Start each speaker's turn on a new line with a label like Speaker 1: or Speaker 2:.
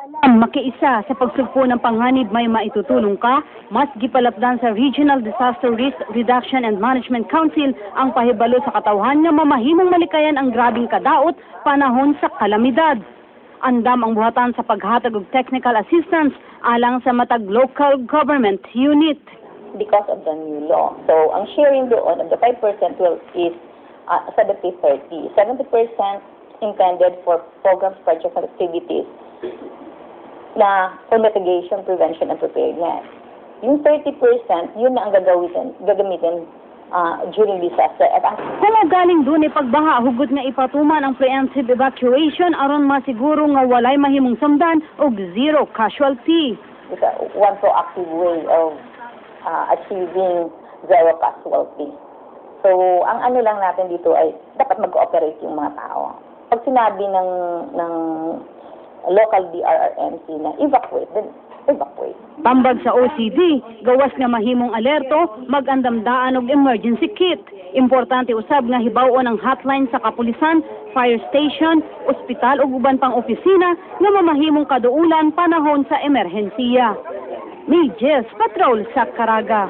Speaker 1: alam makiisa sa pagsugpo ng panganib may maitutulong ka, mas gipalapdan sa Regional Disaster Risk Reduction and Management Council ang pahibalo sa katawhan nga mamahimong malikayan ang grabing kadaot panahon sa kalamidad. Andam ang buhatan sa paghatag og technical assistance alang sa matag local government unit.
Speaker 2: Because of the new law. So, ang sharing doon of the 5% is 70-30. 70% intended for programs, projects, and activities na for mitigation, prevention, and preparedness. Yung 30%, yun na ang gagamitin during disaster. At
Speaker 1: kung galing doon pagbaha, hugot nga ipatuman ang preemptive evacuation aron masiguro nga walay mahimong samdan og zero casualty.
Speaker 2: It's one proactive way of achieving zero casualty. So, ang ano lang natin dito ay dapat mag-cooperate yung mga tao. Pag sinabi ng local DRRMC na evacuate, then evacuate.
Speaker 1: Tambag sa OCD, gawas nga mahimong alerto, mag-andamdaan og emergency kit. Importante usab nga hibawon ang hotline sa kapulisan, fire station, ospital ug uban pang opisina nga mamahimong kaduulan panahon sa emerhensiya. May Jess Patrol sa Caraga.